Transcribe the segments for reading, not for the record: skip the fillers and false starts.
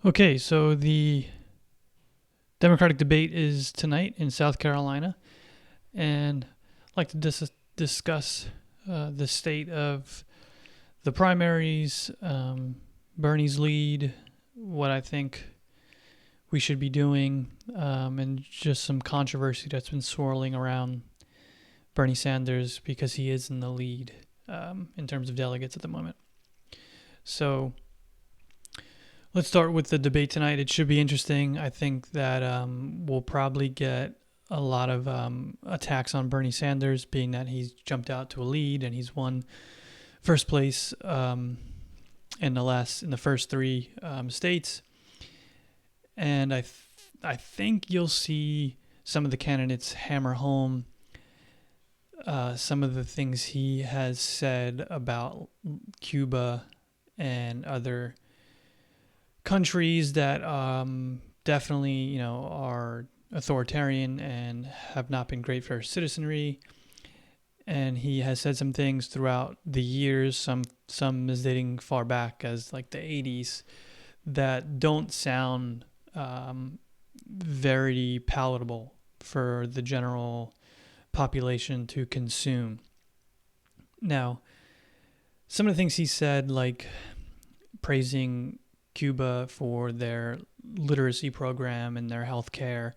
Okay, so the Democratic debate is tonight in South Carolina, and I'd like to discuss the state of the primaries, Bernie's lead, what I think we should be doing, and just some controversy that's been swirling around Bernie Sanders because he is in the lead in terms of delegates at the moment. So let's start with the debate tonight. It should be interesting. I think that we'll probably get a lot of attacks on Bernie Sanders, being that he's jumped out to a lead and he's won first place in the first three states. And I think you'll see some of the candidates hammer home some of the things he has said about Cuba and other countries that definitely, are authoritarian and have not been great for citizenry. And he has said some things throughout the years, some is dating far back as like the 80s, that don't sound very palatable for the general population to consume. Now, some of the things he said, like praising Cuba for their literacy program and their health care,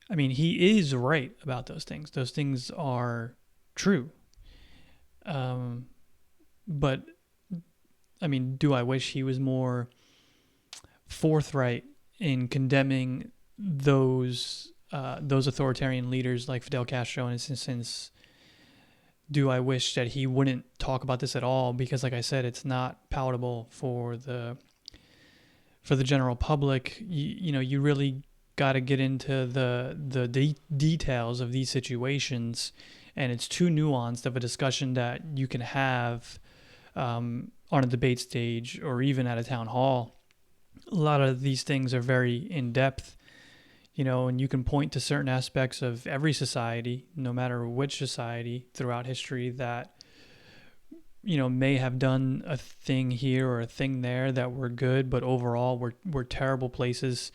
I mean, he is right about those things. Those things are true. But, I mean, do I wish he was more forthright in condemning those authoritarian leaders like Fidel Castro in his instance? Do I wish that he wouldn't talk about this at all? Because, like I said, it's not palatable for the general public. You really got to get into the details of these situations, and it's too nuanced of a discussion that you can have on a debate stage or even at a town hall. A lot of these things are very in-depth, and you can point to certain aspects of every society, no matter which society throughout history, that may have done a thing here or a thing there that were good, but overall were terrible places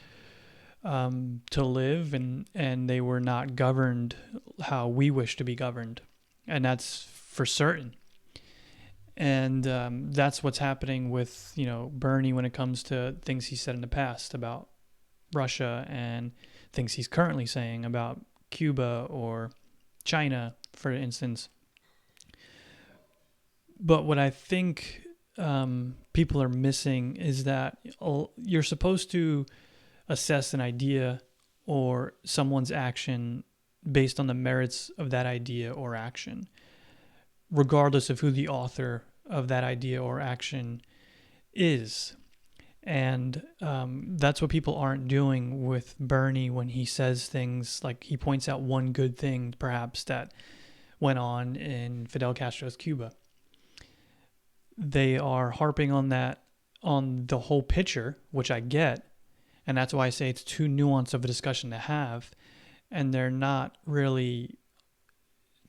to live, and they were not governed how we wish to be governed, and that's for certain. And that's what's happening with Bernie when it comes to things he said in the past about Russia and things he's currently saying about Cuba or China, for instance. But what I think people are missing is that you're supposed to assess an idea or someone's action based on the merits of that idea or action, regardless of who the author of that idea or action is. And that's what people aren't doing with Bernie when he says things like he points out one good thing, perhaps, that went on in Fidel Castro's Cuba. They are harping on that, on the whole picture, which I get, and that's why I say it's too nuanced of a discussion to have, and they're not really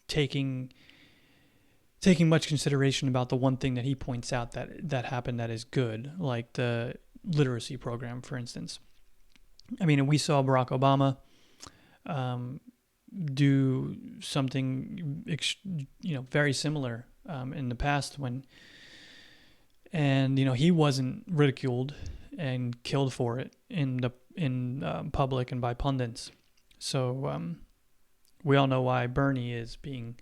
taking much consideration about the one thing that he points out that happened that is good, like the literacy program, for instance. I mean, we saw Barack Obama do something, very similar in the past and he wasn't ridiculed and killed for it in public and by pundits. So we all know why Bernie is being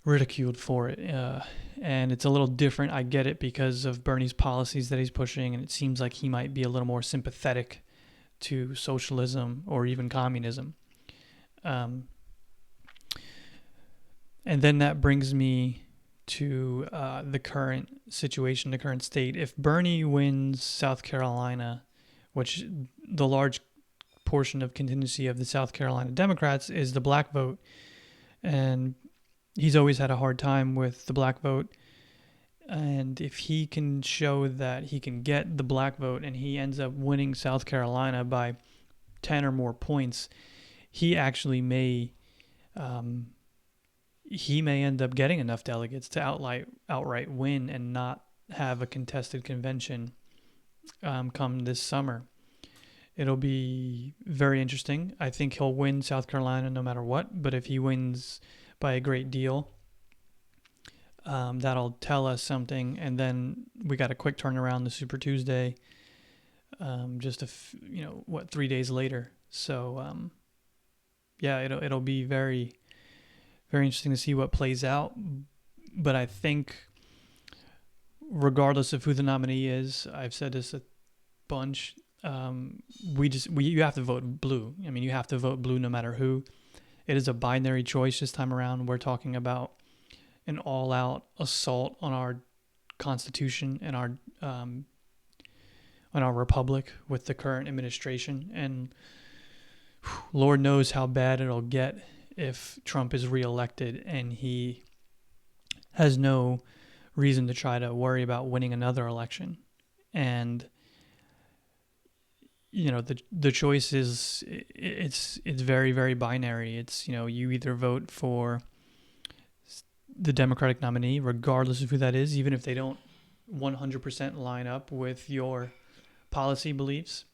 ridiculed for it, and it's a little different. I get it because of Bernie's policies that he's pushing, and it seems like he might be a little more sympathetic to socialism or even communism. And then that brings me to the current situation, the current state. If Bernie wins South Carolina, which the large portion of contingency of the South Carolina Democrats is the black vote, and he's always had a hard time with the black vote. And if he can show that he can get the black vote and he ends up winning South Carolina by 10 or more points, he actually may he may end up getting enough delegates to outright win and not have a contested convention come this summer. It'll be very interesting. I think he'll win South Carolina no matter what, but if he wins by a great deal, that'll tell us something. And then we got a quick turnaround, the Super Tuesday, just 3 days later. So yeah, it'll be very, very interesting to see what plays out. But I think, regardless of who the nominee is, I've said this a bunch. You have to vote blue. I mean, you have to vote blue no matter who. It is a binary choice this time around. We're talking about an all-out assault on our Constitution and on our republic with the current administration, and Lord knows how bad it'll get if Trump is reelected and he has no reason to try to worry about winning another election. And the choice is it's very, very binary. It's you either vote for the Democratic nominee, regardless of who that is, even if they don't 100% line up with your policy beliefs,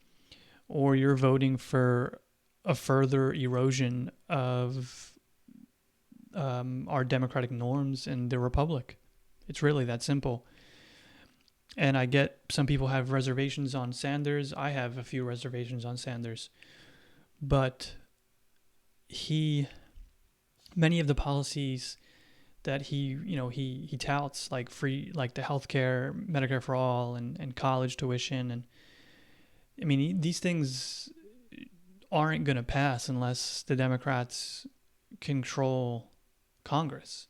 or you're voting for a further erosion of our democratic norms and the republic. It's really that simple. And I get some people have reservations on Sanders. I have a few reservations on Sanders. But many of the policies that he touts, like the healthcare, Medicare for all, and college tuition, and I mean, these things aren't going to pass unless the Democrats control Congress.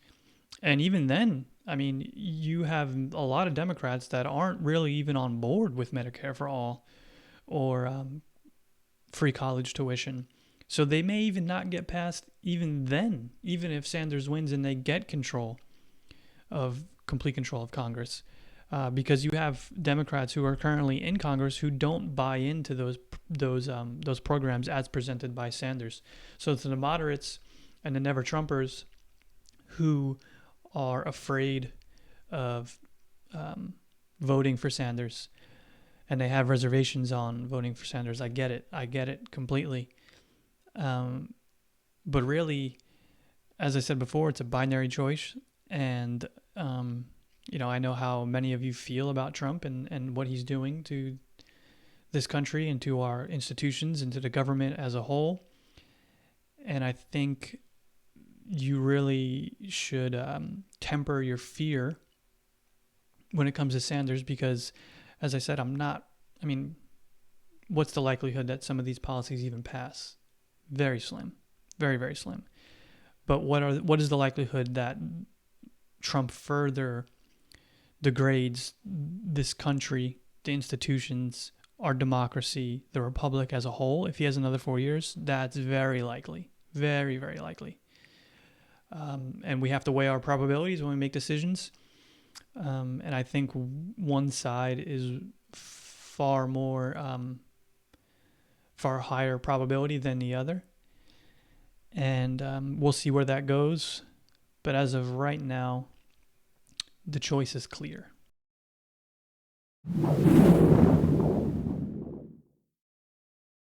And even then, I mean, you have a lot of Democrats that aren't really even on board with Medicare for all or free college tuition. So they may even not get passed even then, even if Sanders wins and they get complete control of Congress. Because you have Democrats who are currently in Congress who don't buy into those programs as presented by Sanders. So it's the moderates and the never Trumpers who are afraid of voting for Sanders, and they have reservations on voting for Sanders. I get it completely. But really, as I said before, it's a binary choice, and I know how many of you feel about Trump and what he's doing to this country and to our institutions and to the government as a whole. And I think you really should temper your fear when it comes to Sanders, because, as I said, what's the likelihood that some of these policies even pass? Very slim. Very, very slim. But what is the likelihood that Trump further degrades this country, the institutions, our democracy, the republic as a whole? If he has another 4 years, that's very likely. Very, very likely. And we have to weigh our probabilities when we make decisions. And I think one side is far higher probability than the other. And we'll see where that goes. But as of right now, the choice is clear.